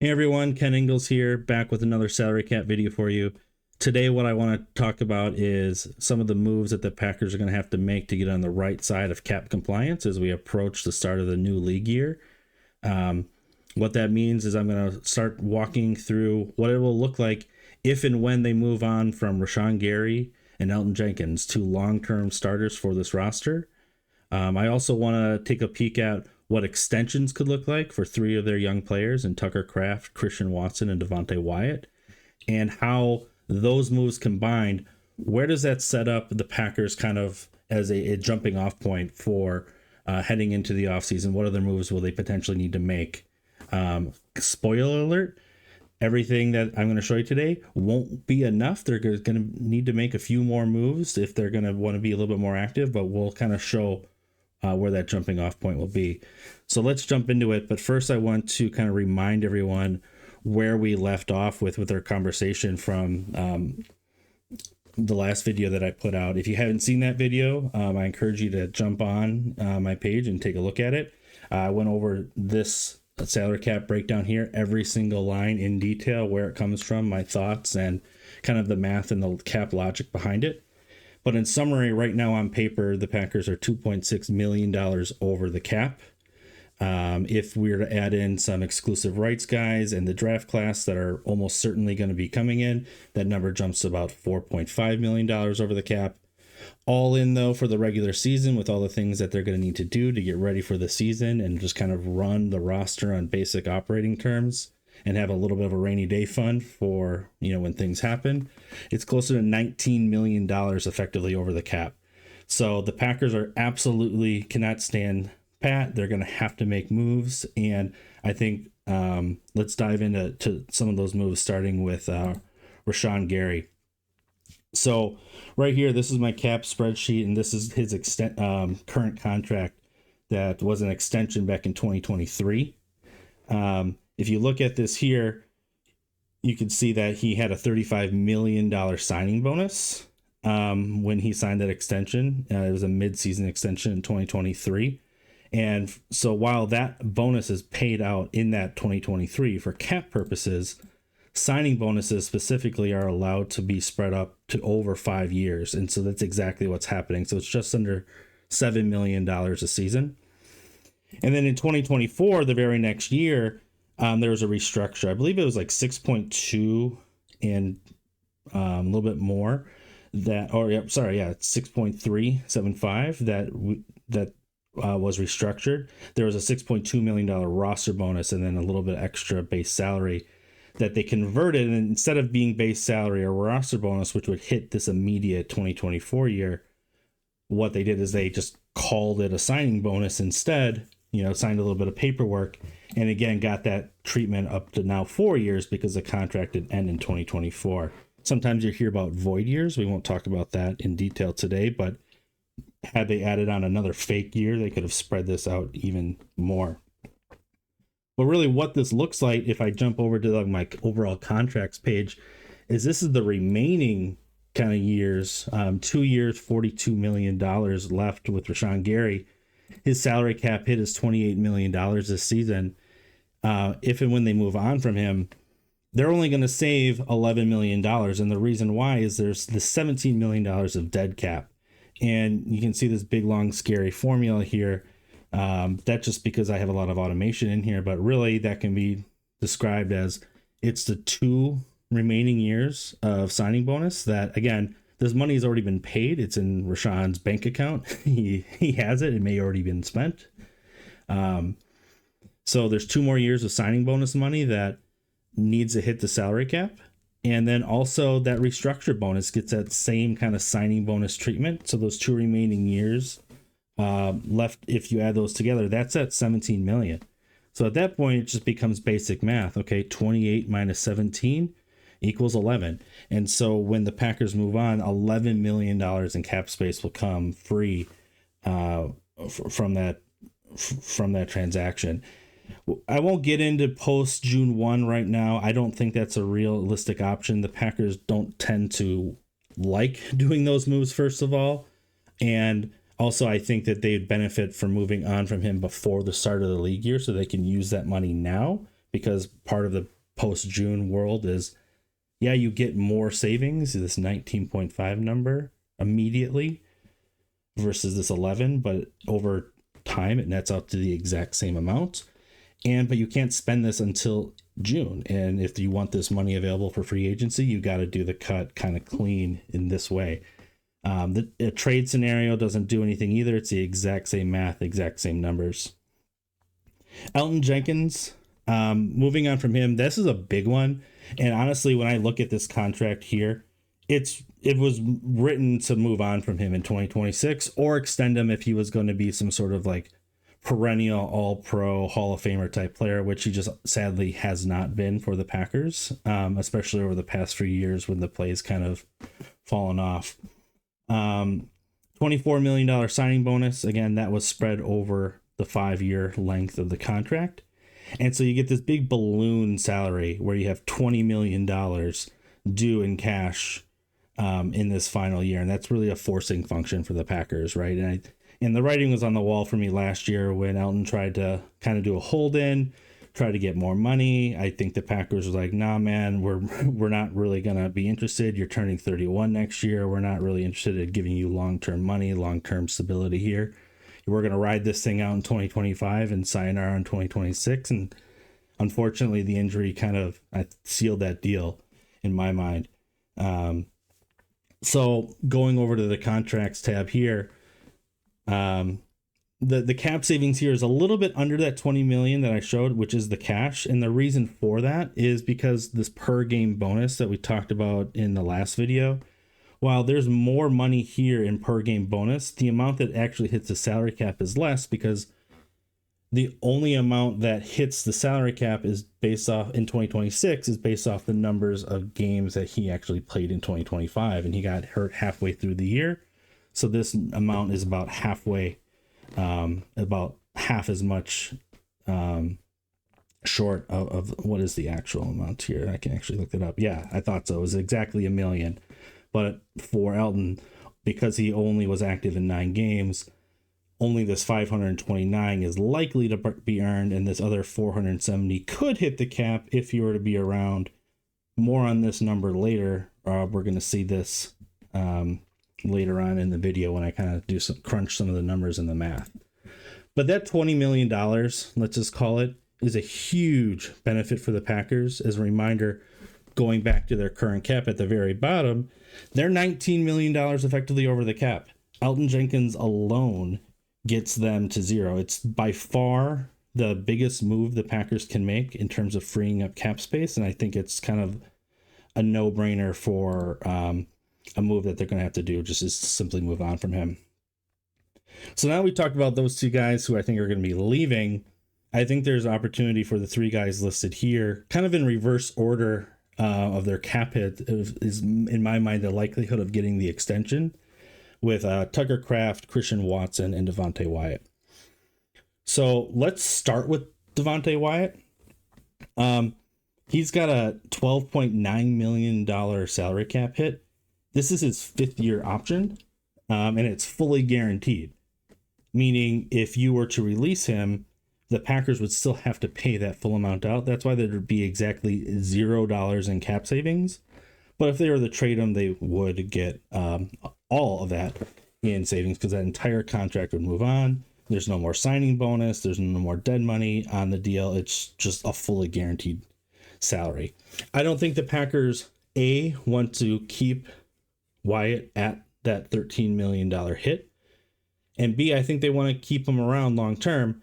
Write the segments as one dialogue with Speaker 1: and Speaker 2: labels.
Speaker 1: Hey everyone, Ken Ingalls here, back with another salary cap video for you. Today, what I want to talk about is some of the moves that the Packers are going to have to make to get on the right side of cap compliance as we approach the start of the new league year. What that means is I'm going to start walking through what it will look like if and when they move on from Rashan Garry and Elton Jenkins, two long-term starters for this roster. I also want to take a peek at what extensions could look like for three of their young players in Tucker Kraft, Christian Watson, and Devontae Wyatt, and how those moves combined, where does that set up the Packers kind of as a jumping off point for heading into the offseason? What other moves will they potentially need to make? Spoiler alert, everything that I'm going to show you today won't be enough. They're going to need to make a few more moves if they're going to want to be a little bit more active, but we'll kind of show where that jumping off point will be. So let's jump into it. But first, I want to kind of remind everyone where we left off with our conversation from the last video that I put out. If you haven't seen that video, I encourage you to jump on my page and take a look at it. I went over this salary cap breakdown here, every single line in detail, where it comes from, my thoughts, and kind of the math and the cap logic behind it. But in summary, right now on paper, the Packers are $2.6 million over the cap. If we were to add in some exclusive rights guys and the draft class that are almost certainly going to be coming in, that number jumps to about $4.5 million over the cap. All in, though, for the regular season with all the things that they're going to need to do to get ready for the season and just kind of run the roster on basic operating terms and have a little bit of a rainy day fund for, when things happen. It's closer to $19 million effectively over the cap. So the Packers are absolutely cannot stand pat. They're going to have to make moves. And I think let's dive into some of those moves, starting with Rashan Garry. So right here, this is my cap spreadsheet, and this is his current contract that was an extension back in 2023. If you look at this here, you can see that he had a $35 million signing bonus when he signed that extension. It was a mid-season extension in 2023. And so while that bonus is paid out in that 2023 for cap purposes, signing bonuses specifically are allowed to be spread up to over 5 years. And so that's exactly what's happening. So it's just under $7 million a season. And then in 2024, the very next year, there was a restructure. I believe it was like 6.2 and a little bit more it's 6.375 that was restructured. There was a $6.2 million roster bonus and then a little bit extra base salary that they converted. And instead of being base salary or roster bonus, which would hit this immediate 2024 year, what they did is they just called it a signing bonus instead, signed a little bit of paperwork, and again got that treatment up to now 4 years because the contract did end in 2024. Sometimes you hear about void years. We won't talk about that in detail today, but had they added on another fake year, they could have spread this out even more. But really what this looks like, if I jump over to my overall contracts page, is this is the remaining kind of years, 2 years, $42 million left with Rashan Garry. His salary cap hit is $28 million this season. If and when they move on from him, they're only going to save $11 million. And the reason why is there's the $17 million of dead cap. And you can see this big, long, scary formula here. That's just because I have a lot of automation in here. But really, that can be described as it's the 2 remaining years of signing bonus that, again, this money has already been paid. It's in Rashan's bank account. He has it. It may already been spent. So there's 2 more years of signing bonus money that needs to hit the salary cap. And then also that restructure bonus gets that same kind of signing bonus treatment. So those 2 remaining years left, if you add those together, that's at $17 million. So at that point, it just becomes basic math. Okay, 28 minus 17 equals 11. And so when the Packers move on, $11 million in cap space will come free from that transaction. I won't get into post June 1 right now. I don't think that's a realistic option. The Packers don't tend to like doing those moves, first of all. And also, I think that they'd benefit from moving on from him before the start of the league year so they can use that money now because part of the post-June world is, yeah, you get more savings, this 19.5 number immediately versus this 11, but over time it nets out to the exact same amount. But you can't spend this until June. And if you want this money available for free agency, you got to do the cut kind of clean in this way. The trade scenario doesn't do anything either. It's the exact same math, exact same numbers. Elton Jenkins, moving on from him, this is a big one. And honestly, when I look at this contract here, it was written to move on from him in 2026 or extend him if he was going to be some sort of like perennial all-pro Hall of Famer type player, which he just sadly has not been for the Packers, especially over the past few years when the play's kind of fallen off. $24 million signing bonus. Again, that was spread over the 5-year length of the contract. And so you get this big balloon salary where you have $20 million due in cash in this final year. And that's really a forcing function for the Packers, right? And the writing was on the wall for me last year when Elton tried to kind of do a hold-in, try to get more money. I think the Packers were like, nah, man, we're not really going to be interested. You're turning 31 next year. We're not really interested in giving you long-term money, long-term stability here. We're going to ride this thing out in 2025 and sayonara in 2026. And unfortunately, the injury kind of sealed that deal in my mind. So going over to the contracts tab here, the cap savings here is a little bit under that 20 million that I showed, which is the cash. And the reason for that is because this per game bonus that we talked about in the last video, while there's more money here in per game bonus, the amount that actually hits the salary cap is less because the only amount that hits the salary cap is based off in 2026 is based off the numbers of games that he actually played in 2025. And he got hurt halfway through the year. So this amount is about halfway, about half as much short of what is the actual amount here. I can actually look it up. Yeah, I thought so. It was exactly $1 million. But for Elton, because he only was active in 9 games, only this 529 is likely to be earned, and this other 470 could hit the cap if he were to be around. More on this number later. We're going to see this later on in the video when I kind of do crunch some of the numbers and the math. But that $20 million, let's just call it, is a huge benefit for the Packers. As a reminder, going back to their current cap at the very bottom, they're $19 million effectively over the cap. Elton Jenkins alone gets them to zero. It's by far the biggest move the Packers can make in terms of freeing up cap space. And I think it's kind of a no-brainer for a move that they're going to have to do, just is simply move on from him. So now we talked about those 2 guys who I think are going to be leaving. I think there's an opportunity for the 3 guys listed here, kind of in reverse order of their cap hit is in my mind the likelihood of getting the extension with Tucker Kraft, Christian Watson, and Devontae Wyatt. So let's start with Devontae Wyatt. He's got a $12.9 million salary cap hit. This is his 5th year option, and it's fully guaranteed, meaning if you were to release him, the Packers would still have to pay that full amount out. That's why there'd be exactly $0 in cap savings. But if they were to trade him, they would get all of that in savings because that entire contract would move on. There's no more signing bonus. There's no more dead money on the deal. It's just a fully guaranteed salary. I don't think the Packers, A, want to keep Wyatt at that $13 million hit. And B, I think they want to keep him around long term.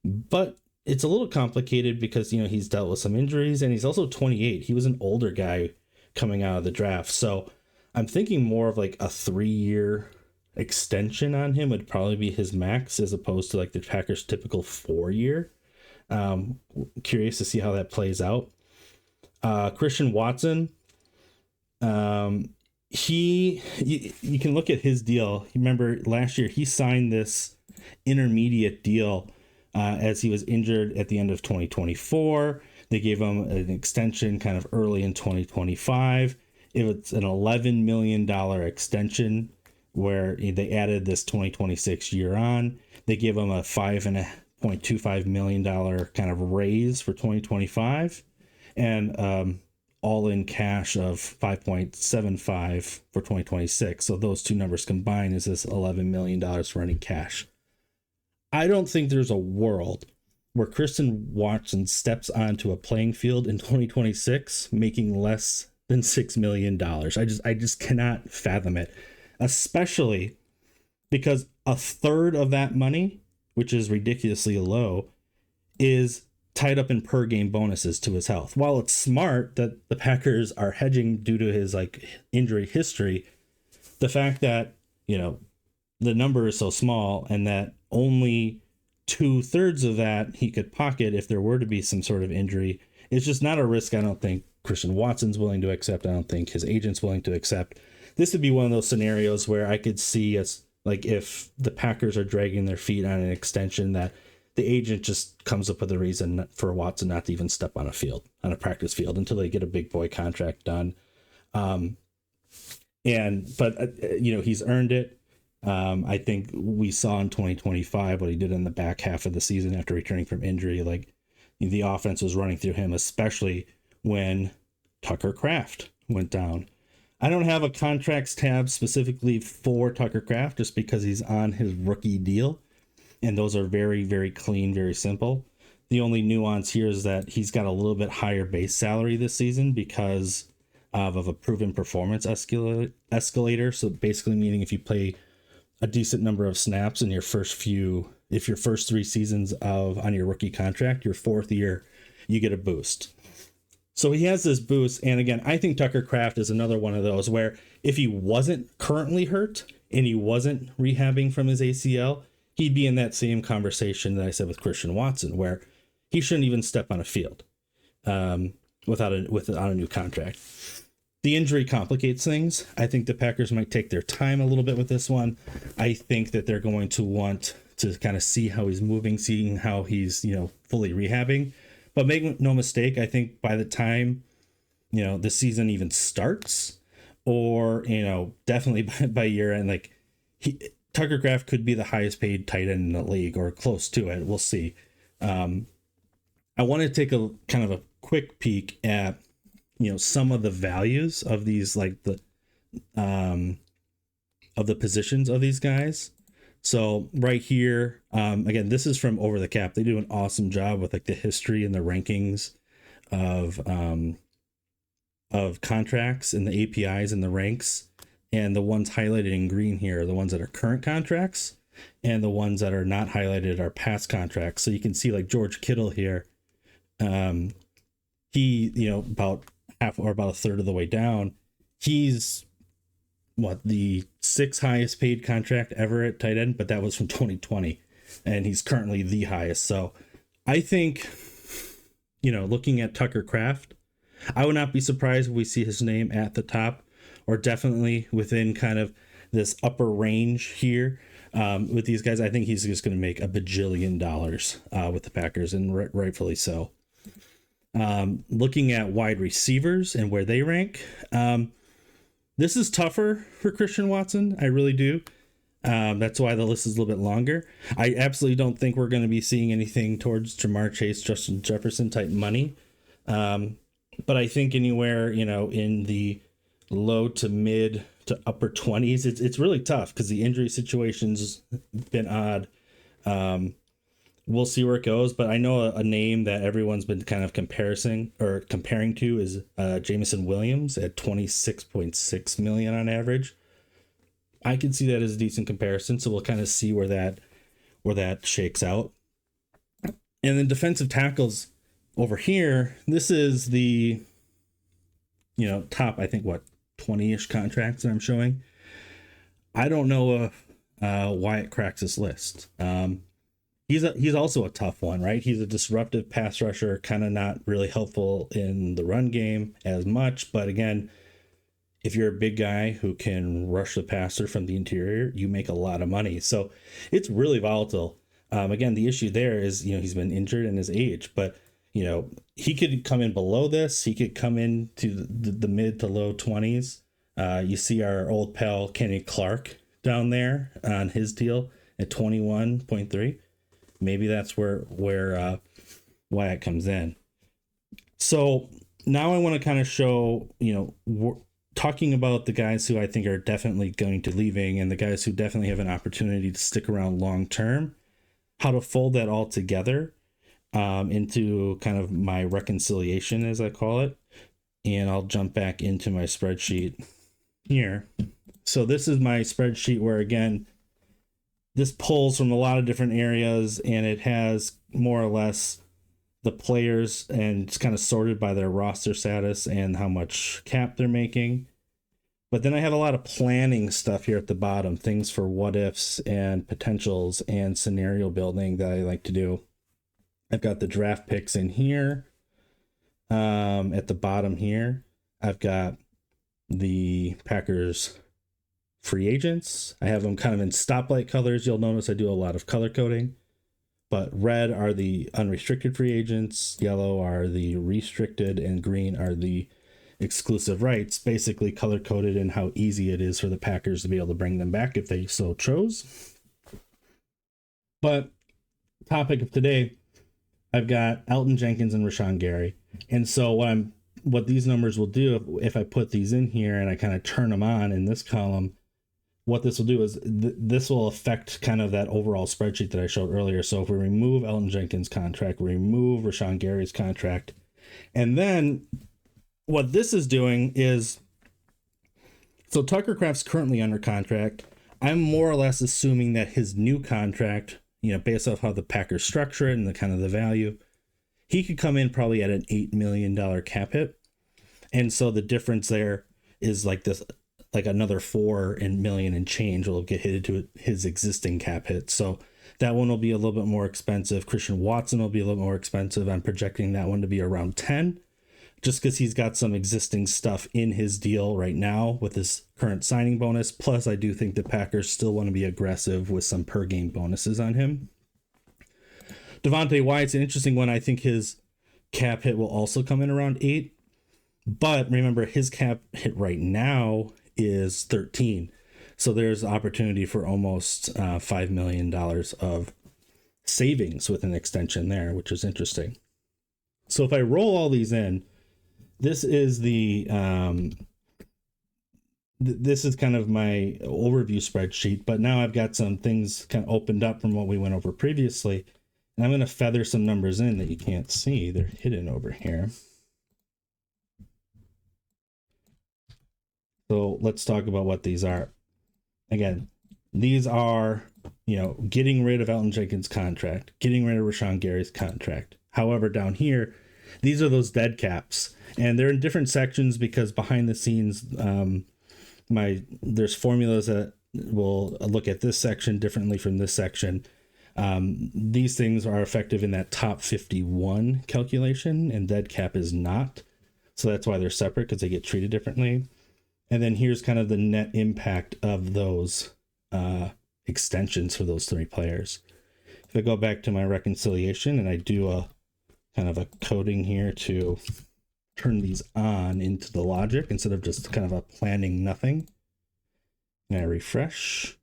Speaker 1: But it's a little complicated because, he's dealt with some injuries and he's also 28. He was an older guy coming out of the draft. So I'm thinking more of like a 3-year extension on him would probably be his max as opposed to like the Packers' typical 4-year. Curious to see how that plays out. Christian Watson, you can look at his deal. Remember last year he signed this intermediate deal as he was injured at the end of 2024. They gave him an extension kind of early in 2025. It was an $11 million extension where they added this 2026 year on. They gave him a $5.25 million kind of raise for 2025, and all in cash of 5.75 for 2026. So those two numbers combined is this $11 million running cash. I don't think there's a world where Christian Watson steps onto a playing field in 2026 making less than $6 million. I just cannot fathom it, especially because a third of that money, which is ridiculously low, is tied up in per game bonuses to his health. While it's smart that the Packers are hedging due to his injury history, the fact that, the number is so small and that only 2/3 of that he could pocket if there were to be some sort of injury is just not a risk I don't think Christian Watson's willing to accept. I don't think his agent's willing to accept. This would be one of those scenarios where I could see us, if the Packers are dragging their feet on an extension, that the agent just comes up with a reason for Watson not to even step on a practice field until they get a big boy contract done. He's earned it. I think we saw in 2025 what he did in the back half of the season after returning from injury. The offense was running through him, especially when Tucker Kraft went down. I don't have a contracts tab specifically for Tucker Kraft just because he's on his rookie deal. And those are very, very clean, very simple. The only nuance here is that he's got a little bit higher base salary this season because of a proven performance escalator. So basically meaning if you play a decent number of snaps in your first 3 seasons on your rookie contract, your fourth year, you get a boost. So he has this boost. And again, I think Tucker Kraft is another one of those where if he wasn't currently hurt and he wasn't rehabbing from his ACL, he'd be in that same conversation that I said with Christian Watson, where he shouldn't even step on a field without a new contract. The injury complicates things. I think the Packers might take their time a little bit with this one. I think that they're going to want to kind of see how he's moving, seeing how he's, fully rehabbing. But make no mistake, I think by the time, the season even starts, or, definitely by year end, Tucker Kraft could be the highest paid tight end in the league or close to it. We'll see. I want to take a kind of a quick peek at, some of the values of these, of the positions of these guys. So right here, again, this is from Over the Cap. They do an awesome job with the history and the rankings of contracts and the APIs and the ranks. And the ones highlighted in green here are the ones that are current contracts, and the ones that are not highlighted are past contracts. So you can see George Kittle here. He, about half or about a third of the way down, he's the 6th highest paid contract ever at tight end, but that was from 2020, and he's currently the highest. So I think, looking at Tucker Kraft, I would not be surprised if we see his name at the top, or definitely within kind of this upper range here with these guys. I think he's just going to make $1 bajillion with the Packers, and rightfully so. Looking at wide receivers and where they rank, this is tougher for Christian Watson. I really do. That's why the list is a little bit longer. I absolutely don't think we're going to be seeing anything towards Jamar Chase, Justin Jefferson type money. But I think anywhere, in the low to mid to upper 20s, it's really tough because the injury situation's been odd. We'll see where it goes, but I know a name that everyone's been kind of comparing to is Jameson Williams at $26.6 million on average. I can see that as a decent comparison, so we'll kind of see where that shakes out. And then defensive tackles over here, this is the top, I think 20-ish contracts that I'm showing. I don't know why it cracks this list. He's also a tough one, right? He's a disruptive pass rusher, kind of not really helpful in the run game as much. But again, if you're a big guy who can rush the passer from the interior, you make a lot of money. So it's really volatile. Again, the issue there is, he's been injured in his age, but he could come in below this. He could come into the mid to low 20s. You see our old pal Kenny Clark down there on his deal at 21.3. maybe that's where Wyatt comes in. So now I want to kind of show, talking about the guys who I think are definitely going to leaving and the guys who definitely have an opportunity to stick around long term, how to fold that all together into kind of my reconciliation, as I call it. And I'll jump back into my spreadsheet here. So this is my spreadsheet where, again, this pulls from a lot of different areas, and it has more or less the players, and it's kind of sorted by their roster status and how much cap they're making. But then I have a lot of planning stuff here at the bottom, things for what ifs and potentials and scenario building that I like to do. I've got the draft picks in here. At the bottom here, I've got the Packers free agents. I have them kind of in stoplight colors. You'll notice I do a lot of color coding. But red are the unrestricted free agents, yellow are the restricted, and green are the exclusive rights, basically color-coded in how easy it is for the Packers to be able to bring them back if they so chose. But topic of today, I've got Elton Jenkins and Rashan Garry. And so what these numbers will do, if I put these in here and I kind of turn them on in this column, what this will do is this will affect kind of that overall spreadsheet that I showed earlier. So if we remove Elton Jenkins' contract, remove Rashan Gary's contract, and then what this is doing is, so Tucker Kraft's currently under contract. I'm more or less assuming that his new contract, based off how the Packers structure it and the kind of the value, he could come in probably at an $8 million cap hit. And so the difference there is like another $4 million and change will get hit to his existing cap hit. So that one will be a little bit more expensive. Christian Watson will be a little more expensive. I'm projecting that one to be around 10, just because he's got some existing stuff in his deal right now with his current signing bonus. Plus, I do think the Packers still want to be aggressive with some per game bonuses on him. Devontae Wyatt's an interesting one. I think his cap hit will also come in around 8. But remember, his cap hit right now is 13. So there's opportunity for almost $5 million of savings with an extension there, which is interesting. So if I roll all these in, this is this is kind of my overview spreadsheet, but now I've got some things kind of opened up from what we went over previously. And I'm going to feather some numbers in that you can't see. They're hidden over here. So let's talk about what these are. Again, these are, getting rid of Elton Jenkins' contract, getting rid of Rashan Gary's contract. However, down here, these are those dead caps, and they're in different sections because behind the scenes, there's formulas that will look at this section differently from this section. These things are effective in that top 51 calculation, and dead cap is not. So that's why they're separate, because they get treated differently. And then here's kind of the net impact of those extensions for those 3 players. If I go back to my reconciliation and I do a kind of a coding here to turn these on into the logic instead of just kind of a planning nothing, and I refresh,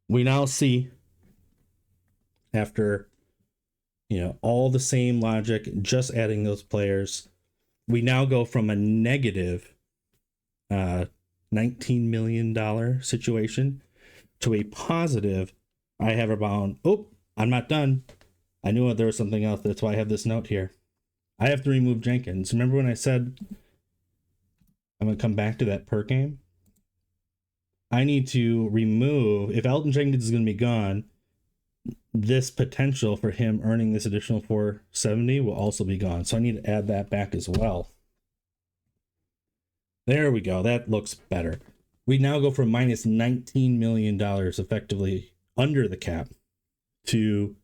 Speaker 1: we now see, after all the same logic, just adding those players, we now go from a negative $19 million situation to a positive. I have about, I'm not done. I knew there was something else. That's why I have this note here. I have to remove Jenkins. Remember when I said I'm going to come back to that per game? I need to remove, if Elton Jenkins is going to be gone, this potential for him earning this additional 470 will also be gone. So I need to add that back as well. There we go. That looks better. We now go from minus $19 million effectively under the cap to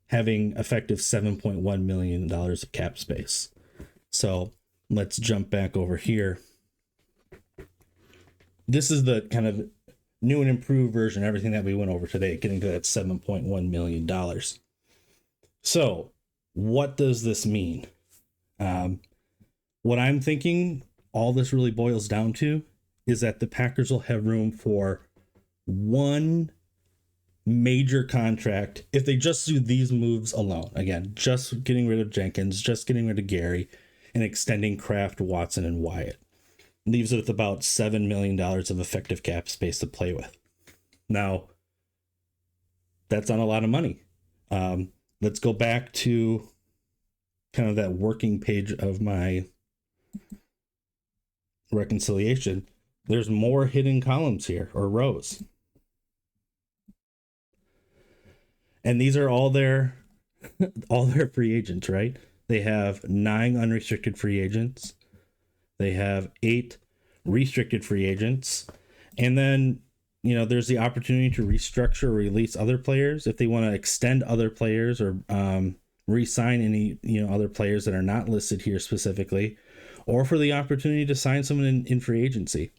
Speaker 1: having effective $7.1 million of cap space. So let's jump back over here. This is the kind of new and improved version, everything that we went over today, getting to that $7.1 million. So what does this mean? What I'm thinking all this really boils down to is that the Packers will have room for one major contract if they just do these moves alone. Again, just getting rid of Jenkins, just getting rid of Garry, and extending Kraft, Watson, and Wyatt. Leaves it with about $7 million of effective cap space to play with. Now, that's not a lot of money. Let's go back to kind of that working page of my reconciliation. There's more hidden columns here, or rows. And these are all their free agents, right? They have 9 unrestricted free agents. They have 8 restricted free agents. And then, there's the opportunity to restructure or release other players if they want to extend other players or re-sign any, other players that are not listed here specifically, or for the opportunity to sign someone in free agency.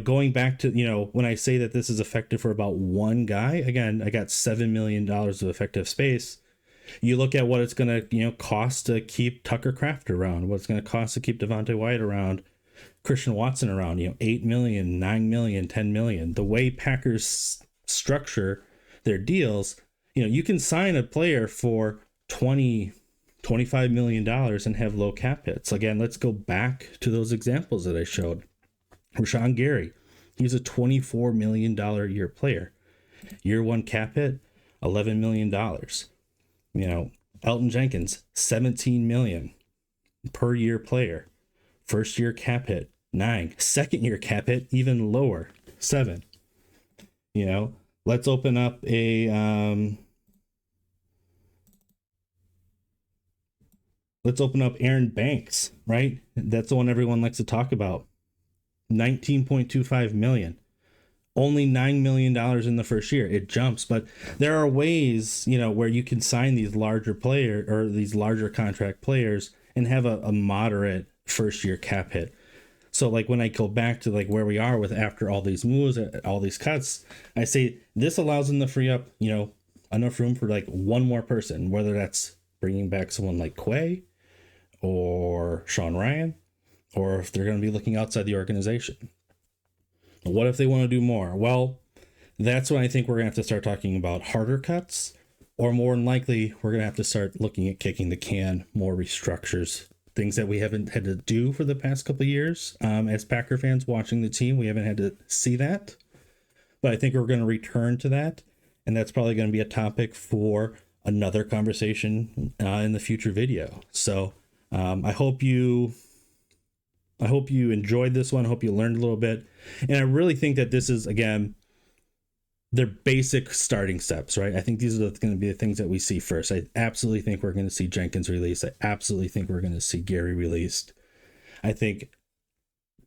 Speaker 1: Going back to, when I say that this is effective for about one guy, again, I got $7 million of effective space. You look at what it's going to, cost to keep Tucker Kraft around, what it's going to cost to keep Devontae Wyatt around, Christian Watson around, $8 million, $9 million, $10 million. The way Packers structure their deals, you can sign a player for $25 million and have low cap hits. Again, let's go back to those examples that I showed. Rashan Garry, he's a $24 million a year player. Year one cap hit, $11 million. Elton Jenkins, $17 million per year player. First year cap hit, 9. Second year cap hit, even lower, 7. Let's open up a Aaron Banks, right? That's the one everyone likes to talk about. $19.25 million. Only $9 million in the first year. It jumps, but there are ways, where you can sign these larger contract players and have a moderate first year cap hit. So like when I go back to like where we are with after all these moves, all these cuts, I say this allows them to free up, enough room for like one more person, whether that's bringing back someone like Quay or Sean Ryan, or if they're going to be looking outside the organization. What if they want to do more? Well, that's when I think we're going to have to start talking about harder cuts, or more than likely, we're going to have to start looking at kicking the can, more restructures, things that we haven't had to do for the past couple of years. As Packer fans watching the team, we haven't had to see that. But I think we're going to return to that, and that's probably going to be a topic for another conversation in the future video. So I hope you enjoyed this one. I hope you learned a little bit. And I really think that this is, again, their basic starting steps, right? I think these are going to be the things that we see first. I absolutely think we're going to see Jenkins released. I absolutely think we're going to see Garry released. I think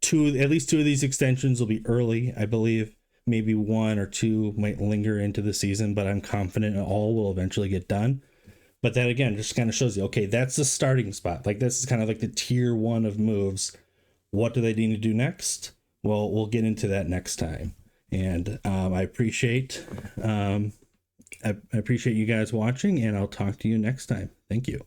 Speaker 1: at least 2 of these extensions will be early. I believe maybe 1 or 2 might linger into the season, but I'm confident all will eventually get done. But that, again, just kind of shows you, okay, that's the starting spot. Like, this is kind of like the tier 1 of moves. What do they need to do next? Well, we'll get into that next time. And I appreciate you guys watching, and I'll talk to you next time. Thank you.